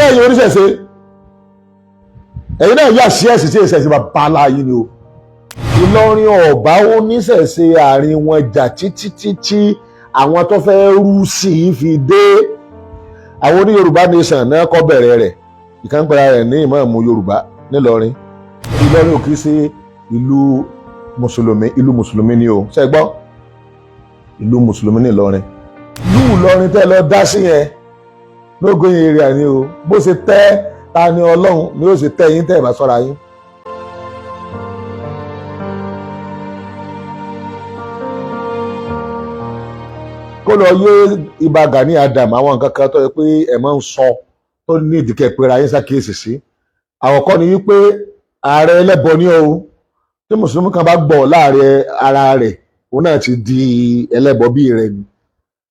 ẹ̀yin oníṣẹ̀ṣe ẹ̀yin náà yà sí ẹ̀sìn tí ìṣẹ̀ṣe bá bá láàyè ni o. Ìlọrin ọ̀bá oníṣẹ̀ṣe àárín wọn jà títí àwọn tó fẹ́ rú sí i fi dé. Àwọn oní Yorùbá nation náà kọ́ bẹ̀rẹ̀ rẹ̀ ìkànnpẹ̀rẹ̀ rẹ̀ ní ìmáàmù Yorùbá nílọrin. Ìlọrin ò kì í ṣe ìlú mùsùlùmí ni o ṣe gbọ́ ìlú mùsùlùmí ní Ìlọrin. Ìlú Ìlọrin tẹ́ lọ dá sí yẹn lógún èrè àní o bó ṣe tẹ́ ta ni Ọlọ́run ni ó ṣe tẹ́ yín tẹ́ ẹ̀ bá ṣọ́ra yín. kó lọ yé ibà Gani Adam àwọn nǹkan kan tó yẹ pé ẹ̀ máa ń sọ tó ní ìdíkẹ́ pera yín ṣàkíyèsí sí. Àkọ́kọ́ ni wípé ààrẹ ẹlẹ́bọ ní o tí mùsùlùmí kan bá gbọ́ láàrin ara rẹ̀ òun náà ti di ẹlẹ́bọ bí rẹ̀ ni.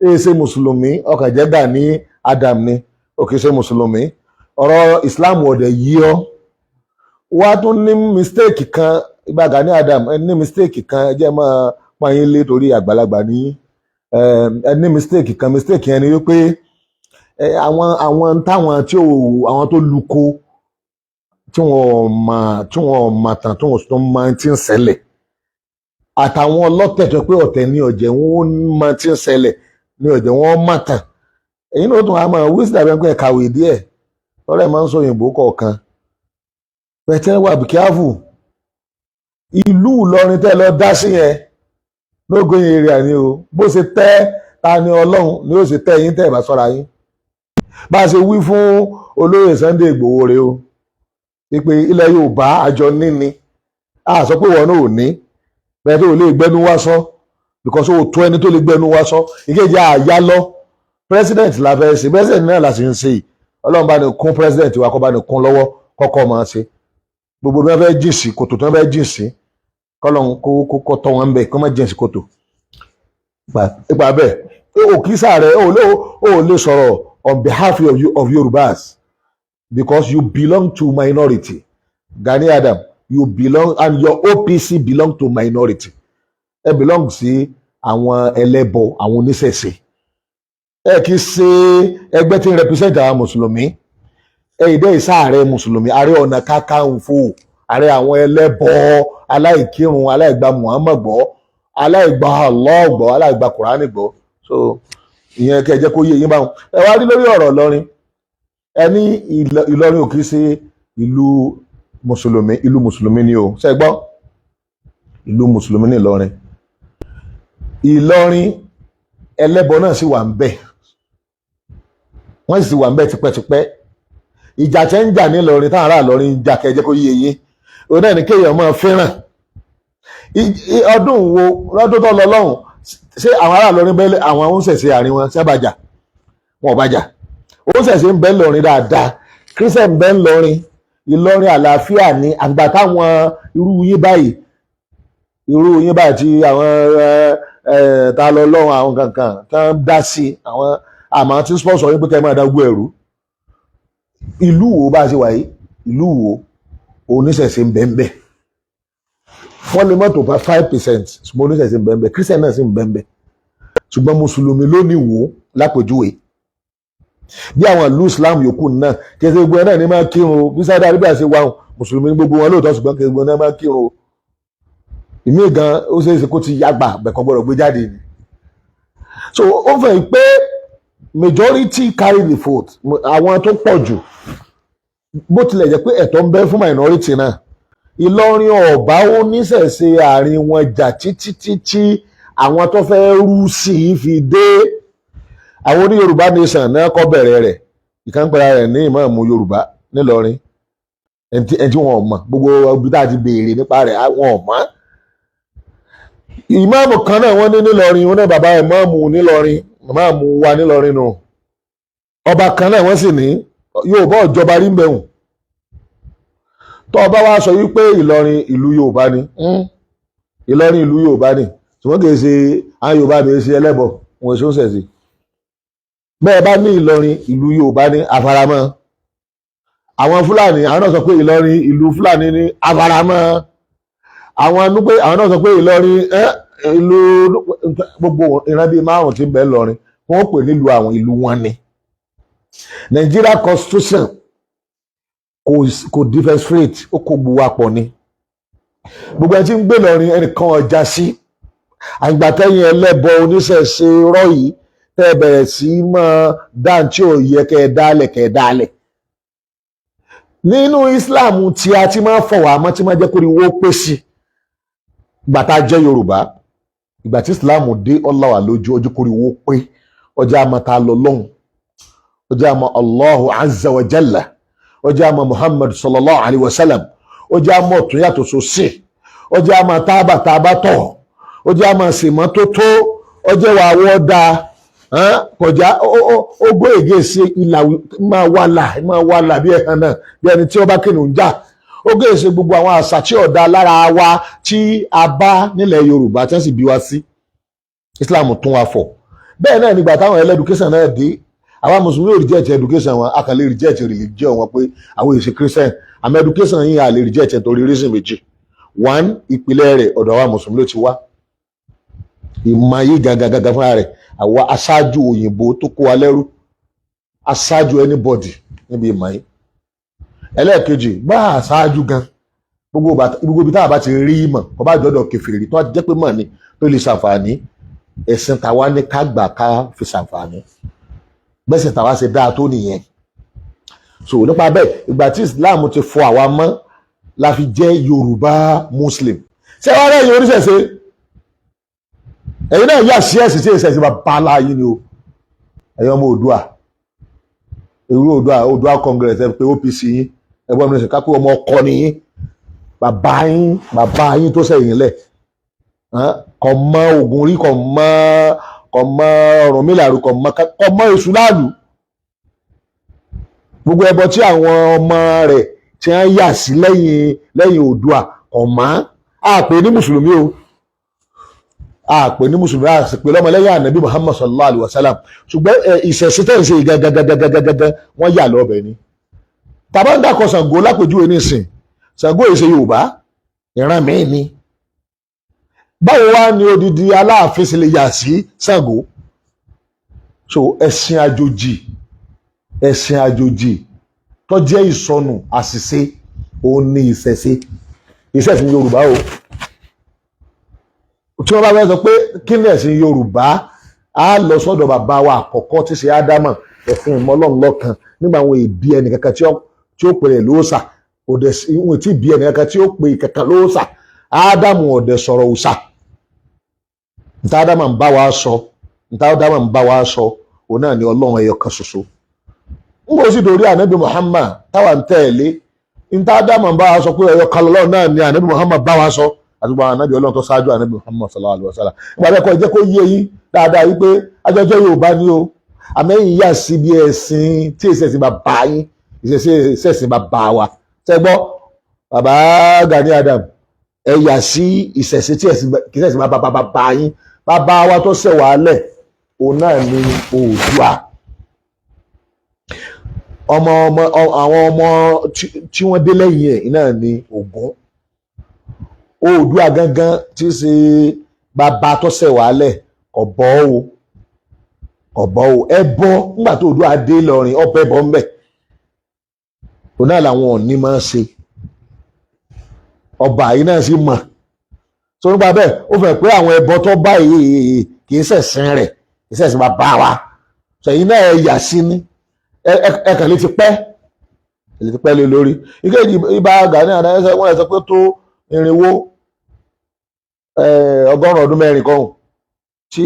Èyí ṣe mùsùlùmí ọkàn jẹ́ Gani Adam ni ó kì í ṣe mùsùlùmí ọ̀rọ̀ Islam ọ̀dẹ̀ yí ọ́. Wá tún ní mistake kan ibà Gani Adam ẹ ní mistake kan ẹ jẹ́ máa pọ́n lé torí àgbàlagbà ní ẹ ní mistake yẹn ni wípé àwọn táwọn tí àwọn tó luko tí wọ́n mọ̀ tán tí wọ́n tó máa ti ń ṣẹlẹ̀ àtàwọn ọlọ́tẹ̀ tó pé ọ̀tẹ̀ ní ọ̀jẹ̀ wọn máa ti ń ṣẹlẹ̀ ní ọ̀jẹ̀ wọn mọ̀ tán. Èyí náà tún wá máa wí sí àbẹ̀ pé kàwé díẹ̀ lọ́rẹ̀ máa ń sọ òyìnbó kọ̀ọ̀kan pẹ̀tẹ́ wà bí kíáfù. Ìlú Ìlọrin tẹ́ lọ dá sí yẹn lógún èrè àní o bó ṣe tẹ́ ta ni Ọlọ́run ni ó ṣe tẹ́ yín tẹ́ ẹ̀ bá ṣọ́ra yín. Bá a ṣe wí fún olóyè Sunday Ìgbòho rèé o pé ilẹ̀ Yorùbá àjọ níní a sọ pé wọn náà ò ní bẹ́ẹ̀ tó lè gbẹ́nu wá sọ because ó tó ẹni tó lè gbẹ́nu wá sọ ìkejì àyà lọ president la fẹ́ ṣe president náà la sì ń ṣe yìí Ọlọ́run bá ní kún president wa kó bá ní kún lọ́wọ́ kọ́kọ́ máa ṣe gbogbo bí wọ́n fẹ́ jìn sí kòtò tí wọ́n fẹ́ jìn sí kọ́lọ́n kó tọ́ wọn bẹ̀ kó má jìn sí kòtò ipa bẹ́ẹ̀ òkìsà rẹ̀ ó lè sọ̀rọ̀ on behalf of Yorubas because you belong to minority. Gani Adam, you belong and your OPC belong to minority. Ẹ belong sí àwọn ẹlẹ́bọ àwọn oníṣẹ̀ṣe. Ẹ kì í ṣe ẹgbẹ́ tí ń represent àwọn mùsùlùmí. Ẹ ìdẹ́ ìsáàrẹ mùsùlùmí, Ààrẹ Ọ̀nà Kakanfò, ààrẹ àwọn ẹlẹ́bọ, aláìkírun, aláìgbà Muhammad gbọ́, aláìgbà Allah gbọ́, aláìgbà Kùránì gbọ́. So ìyẹn kẹ́ jẹ́ kó yé yín báwọn. Ẹ wá rí lórí ọ̀rọ̀ Ìlọrin. Ẹni Ìlọrin ò kì í ṣe ìlú mùsùlùmí ni o ṣe gbọ́ ìlú mùsùlùmí ní Ìlọrin. Ìlọrin ẹlẹ́bọ náà sì wà ń bẹ̀ wọ́n sì wà ń bẹ̀ tipẹ́tipẹ́. Ìjà tẹ́ ń jà ní Ìlọrin táwọn ará Ìlọrin ń jà kẹjẹ́ kó yé yín òun náà ní kéèyàn máa fẹ́ràn. Ọdún wo lọ́dún tó lọ lọ́hùn ṣé àwọn ará Ìlọrin bẹ́ẹ̀ àwọn oúnṣẹ̀ṣe àárín wọn ṣẹ́ bàjà wọn ò bàjà. Ó ṣẹ̀ṣẹ̀ ń bẹ ńlọrin dáadáa Christian ń bẹ ńlọrin Ìlọrin àlàáfíà ní àgbà táwọn irú yín báyìí tí àwọn ta lọ lọ́wọ́ àwọn kankan tán dá sí àwọn àmọ́ tí sponsor yín pé kẹ́ máa dágbó ẹ̀rú. Ìlú wo bá ṣe wáyé ìlú wo oníṣẹ̀ṣe ń bẹ ń bẹ wọ́n lè mọ́tò bá 5% ṣùgbọ́n oníṣẹ̀ṣe ń bẹ ń bẹ Christian náà sì ń bẹ ń bẹ ṣùgbọ́n mùsùlùmí ló ní wò lápèjúwe bí àwọn ìlú Islam yòókù náà kẹsẹ̀ gbogbo ẹ̀ náà ní máa kírun o bí Saudi Arabia ṣe wà mùsùlùmí ní gbogbo wọn lóòótọ́ ṣùgbọ́n kẹsẹ̀ gbogbo náà máa kírun o. Ìmí gan ó ṣeé ṣe kó ti yàgbà bẹ̀kọ́ gbọ́dọ̀ gbé jáde ni. So ó fẹ́ pé majority carry the vote àwọn tó pọ̀ jù bó tilẹ̀ jẹ́ pé ẹ̀tọ́ ń bẹ fún minority náà. Ìlọrin ọ̀bá oníṣẹ̀ṣe àárín wọn jà títí àwọn tó fẹ́ rú sí i fi dé. Àwọn oní Yorùbá nation náà kọ́ bẹ̀rẹ̀ rẹ̀ ìkànnpẹ̀rẹ̀ rẹ̀ ní ìmáàmù Yorùbá nílọrin ẹni tí wọn ò mọ̀ gbogbo ibi tá a ti béèrè nípa rẹ̀ wọn ò mọ̀. Ìmáàmù kan náà wọ́n ní nílọrin wọn náà bàbá ìmáàmù nílọrin ìmáàmù wa nílọrin nù. Ọba kan náà wọ́n sì ní Yorùbá ọ̀jọba rí mbẹ̀hùn. Tó ọba wa sọ wípé Ìlọrin ìlú Yorùbá ni Ìlọrin ìlú Yorùbá ni ṣùgbọ́n kì í ṣe àwọn Yorùbá mi ṣe ẹlẹ́bọ wọn èso ń ṣẹ̀ṣẹ̀. Bẹ́ẹ̀ bá ní Ìlọrin ìlú Yorùbá ní afaramọ́. Àwọn Fúlàní àwọn náà sọ pé Ìlọrin ìlú Fúlàní ní afaramọ́. Àwọn náà sọ pé Ìlọrin ìlú gbogbo ìran bíi márùn tí ń bẹ Ìlọrin wọ́n pè nílùú àwọn ìlú wọn ni. Nigeria Constitution kò differentiate ó kó gbogbo apọ̀ ni gbogbo ẹni tí ń gbé lọrin ẹnìkan ọjà sí àgbàtẹ́yìn ẹlẹ́bọ oníṣẹ̀ṣe rọ́ yìí tẹ́ ẹ bẹ̀rẹ̀ sí mọ́ dáńtí ò yẹ kẹ́ ẹ dálẹ̀ nínú Islam tí a ti máa fọwọ́ àmọ́ tí máa jẹ́ kó rí owó pé sí ìgbà tá a jẹ́ Yorùbá ìgbà tí Islam dé ọláwà lójú ojú kó rí owó pé ọjà àmọ́ ta lọ lọ́hùn ọjà àmọ́ Allahu azza wa jalla ọjà àmọ́ Muhammad sallallahu alayhi wa sallam ọjà àmọ́ ọ̀tún yàtọ̀ sósì ọjà àmọ́ tábà tọ̀ ọjà àmọ́ sèmọ́ tó ọjà wà wọ́ dáa kọjá ogó ègé sí ìlà máa wà là bí ẹ̀kan náà bí ẹni tí ó bá kìnnìún jà ogó èsè gbogbo àwọn àṣà tí ọ̀dà lára wa tí a bá nílẹ̀ Yorùbá tí wọ́n sì bí wa sí Islam tún wa fọ̀ bẹ́ẹ̀ náà nígbà táwọn ẹlẹ́dùkẹ́sàn náà dé àwọn mùsùlùmí ò reject education wọn a kàn lè reject religion wọn pé àwọn èsì Christian àmọ́ education yìí a lè reject torí reason méjì one ìpìlẹ̀ rẹ̀ ọ̀dọ̀ àwọn mùsùlùmí ló ti wá ìmọ̀ yìí gangan fúnra rẹ̀ àwa aṣáájú òyìnbó tó kó wa lẹ́rú aṣáájú anybody níbi ìmọ̀ yìí ẹlẹ́ẹ̀kejì bá aṣáájú gan gbogbo ibi táwa bá ti rí ìmọ̀ kó bá jọ́dọ̀ kèfèrí tó jẹ́ pé mọ̀ ni tó lè ṣàǹfààní ẹ̀sìn tàwa ní ká gbà ká fi ṣàǹfààní bẹ́sẹ̀ tàwa ṣe dáa tó nìyẹn so nípa bẹ́ẹ̀ ìgbà tí Islam ti fọ àwa mọ́ la fi jẹ́ Yorùbá Muslim ṣé wàá rẹ̀ yín oníṣẹ̀ṣe ẹ̀yin náà yà sí ẹ̀sìn tí èsì bá bá láàyè ni o ẹ̀yin ọmọ Oòduà èrú Oòduà Congress ẹ pé OPC yín ẹgbọ́n mi ní kákó ọmọ ọkọ ni yín bàbá yín tó sẹ́yìn lẹ̀ kò mọ Ògún rí kò mọ Ọ̀rúnmìlà rí kò mọ Èṣù láàlú gbogbo ẹbọ tí àwọn ọmọ rẹ̀ tí wọ́n yà sí lẹ́yìn Oòduà kò mọ́ àpè ní mùsùlùmí o àpè ní mùsùlùmí àpè lọ́mọ lẹ́yìn ànábì Muhammad sallallahu alayhi wa sallam ṣùgbọ́n ìṣẹ̀ṣẹ̀ ìṣe gẹ́gẹ́gẹ́gẹ́gẹ́ wọ́n yà lọ́bẹ̀ ni tàbá ń dàkọ̀ Ṣàngó lápèjúwe nísìn Ṣàngó ìṣe Yorùbá ìran míì ni báwo wá ní odidi Aláàfin sì lè yà sí Ṣàngó so ẹ̀sìn àjòjì tó jẹ́ ìsọnù àṣìṣe òun ní ìṣẹ̀sìn Yorùbá o tí wọ́n bá fẹ́ sọ pé kí ni ẹ̀sìn Yorùbá á lọ sọ́dọ̀ bàbá wa àkọ́kọ́ tí ṣe Ádámà ẹ̀sìn ìmọ̀lọ́run lọ́kan nígbà àwọn ìbí ẹnì kankan tí ó pèrè lóòṣà òdẹ ìwọ̀n tí ìbí ẹnì kankan tí ó pè kankan lóòṣà Ádámù ọ̀dẹ sọ̀rọ̀ òòṣà níta Ádámà ń bá wa sọ òun náà ni Ọlọ́run ẹyọ kan ṣoṣo ń bó sì dórí ànábì Muhammad táwa ń tẹ̀lé níta Ádámà ń bá wa sọ pé ẹyọ kan lọ́lọ́run náà ni ànábì Muhammad bá wa sọ àtúgbò àwọn ànábì Ọlọ́run tó ṣáájú ànábì Muhammad sallallahu alaihi wasallam ìgbà bẹ́ẹ̀ kọ́ ẹ jẹ́ kó yé yín dáadáa wípé ajọ́jọ́ Yorùbá ni o àmẹ́yìn yà sí bí ẹ̀sìn tí ìṣẹ̀sìn bá bá yín ìṣẹ̀sìn bá bá wa ṣẹ́gbọ́ bàbá Gani Adam ẹ yà sí ìṣẹ̀sìn tí ìṣẹ̀sìn bá bá yín bàbá wa tó ṣẹ̀ wàálẹ̀ òun náà ni Oòduà àwọn ọmọ tí wọ́n dé lẹ́yìn ẹ̀ náà ni Ògún Oòduà gangan tí ṣe bàbá tó ṣẹ̀ wàálẹ̀ ọ̀bọ̀ o ẹbọ nígbà tó Oòduà dé lọrin ọbẹ̀ bọ́ ń bẹ̀ òun náà làwọn Ọ̀ọ̀ni máa ń ṣe ọba yìí náà sì mọ̀ tó nípa bẹ́ẹ̀ ó fẹ́ pé àwọn ẹbọ tó bá yìí kì í ṣẹ̀sìn rẹ̀ kì í ṣẹ̀sìn bàbá wa ṣẹ̀yìn náà ẹ yà sí ní ẹkàn lè ti pẹ́ lé lórí ìkéjì ibà Gani Adams wọ́n sọ pé tó irinwó ọgọ́rùn-ún ọdún mẹ́rin kọ́hùn tí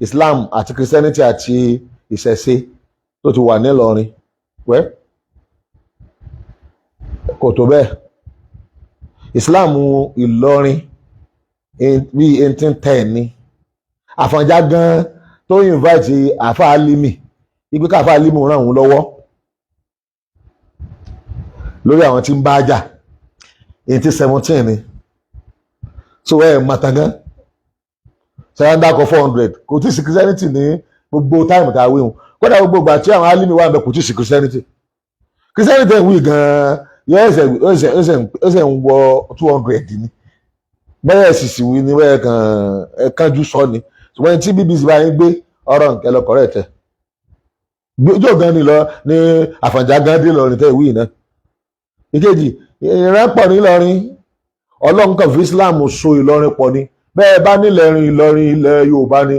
Islam àti Christianity àti ìṣẹ̀ṣe tó ti wà nílọrin kò tó bẹ́ẹ̀ Islam Ìlọrin bí 1810 ni Àfọ̀njá gan tó invite àfa Alimi ibi káfa Alimi ràn òun lọ́wọ́ lórí àwọn tí ń bá jà 1817 ni so matagan sẹ́yándàkọ̀ 400 kò tí sí Christianity ní gbogbo táìmù tá a wí hùn kódà gbogbo ìgbà tí àwọn Alimi wà ń bẹ kò tí sí Christianity ń wí gan-an yọ ẹsẹ̀ ń wọ 200 ni bẹ́ẹ̀ sì sì wí ni bẹ́ẹ̀ kàn ẹ̀kanjú sọ ni ṣùgbọ́n tí BBC bá yín gbé ọ̀rọ̀ nǹkan lọkọ̀ rẹ̀ tẹ̀ ojú ọ̀gán ni lọ ní Àfọ̀njá gan dé lọ ní tẹ́ ìwé náà ìkejì ìran pọ̀ nílọrin ọlọ́run kan fi Islam so Ìlọrin pọ̀ ni bẹ́ẹ̀ bá nílẹ̀ Ìlọrin ilẹ̀ Yorùbá ni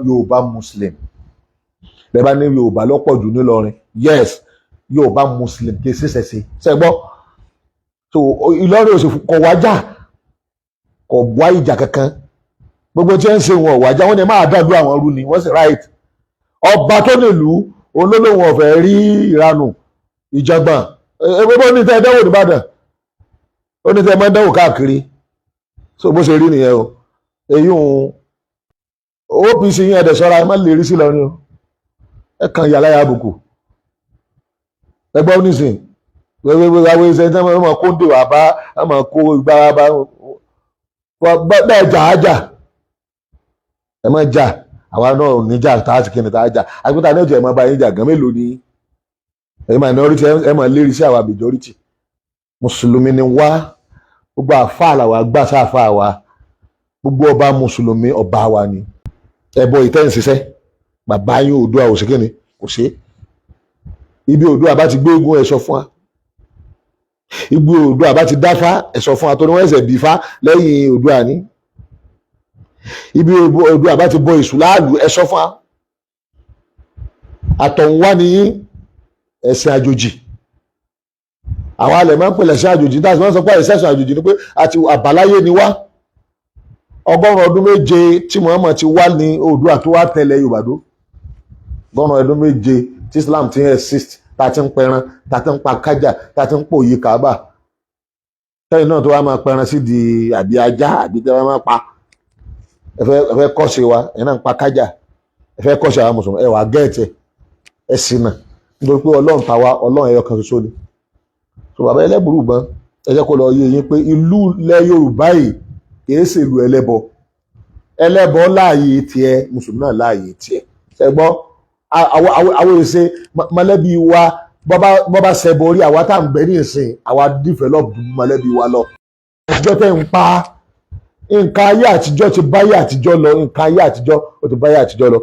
Yorùbá Muslim bẹ́ẹ̀ bá ní Yorùbá lọ́pọ̀ jù nílọrin yes Yorùbá Muslim kì í ṣẹ̀ṣẹ̀ ṣẹ́gbọ́ so Ìlọrin ò sì kọ̀ wájà kọ̀ wá ìjà kankan gbogbo tí ń ṣe wọn ò wájà wọn ni máa dàdú àwọn rú ni wọ́n sì right ọba tó nílùú olólùwọ̀n ọ̀fẹ́ rí ìranù ìjàngbọ̀n gbogbo ní tẹ́ dánwò nìbàdàn ó ní tẹ́ máa dánwò káàkiri so bó ṣe rí nìyẹn o èyí òun OPC yín ẹ̀dẹ̀ sọ́ra ẹ má lè rí sí lọ́rin o ẹ kàn yà láyà àbùkù ẹgbẹ́ onísìn gbẹgbẹgbẹ àwọn ẹsẹ̀ tí wọ́n máa kó dè wá bá wọ́n máa kó igbá wá bá bẹ́ẹ̀ jà á jà ẹ má jà àwa náà ò ní jà tá a sì kí ni tá a jà àgbẹ̀ta ní ọjọ́ ẹ̀ máa bá yín jà gan mélòó ni ẹ minority ẹ máa lérí sí àwa majority mùsùlùmí ni wá gbogbo àfáà làwa gbà sáfáà wa gbogbo ọba mùsùlùmí ọba wa ni ẹbọ ìtẹ́ǹsíṣẹ́ bàbá yín Oòduà ò sí kí ni kò sí ibi Oòduà bá ti gbé eégún ẹ sọ fún wa ibi Oòduà bá ti dáfá ẹ sọ fún wa tó ní wọ́n ẹsẹ̀ bí fá lẹ́yìn Oòduà ní ibi Oòduà bá ti bọ èṣù láàlú ẹ sọ fún wa àtọ̀húnwá ni yín ẹ̀sìn àjòjì àwọn alẹ̀ máa ń pèlẹ̀ sí àjòjì táàsì máa ń sọ pé ẹ̀sìn àjòjì ni pé àti àbáláyé ni wá 100 ọdún méje tí Muhammad ti wá ní Oòduà tó wá tẹ̀lé Yorùbá dó 100 ọdún méje tí Islam ti ń exist tá a ti ń pẹran tá a ti ń pa kájà tá a ti ń pòyì Káàbà sẹ́yìn náà tó wá máa pẹran sí di àbí ajá àbí tẹ́ wá máa pa ẹ fẹ́ kọ́ṣe wa ẹ̀ náà ń pa kájà ẹ fẹ́ kọ́ṣe àwọn mùsùlùmí ẹ wà gẹ́ẹ̀tẹ̀ ẹ sì náà nítorí pé Ọlọ́run ta wá Ọlọ́run ẹyọ kan ṣoṣo ni so bàbá ẹlẹ́bùrú gbọ́n ẹ jẹ́ kó lọ yé yín pé ìlú ilẹ̀ Yorùbá yìí kìí ṣe ìlú ẹlẹ́bọ láàyè tiẹ̀ mùsùlùmí náà láàyè tiẹ̀ ṣẹgbọ́ àwọn èsè mọ̀lẹ́bí wa bọ́ bá ṣẹbọ orí àwa tá à ń bẹ ní ìsìn àwa develop mọ̀lẹ́bí wa lọ. àtijọ́ tẹ́ ń pa nǹkan ayé àtijọ́ ti báyé àtijọ́ lọ nǹkan ayé àtijọ́ ó ti báyé àtijọ́ lọ.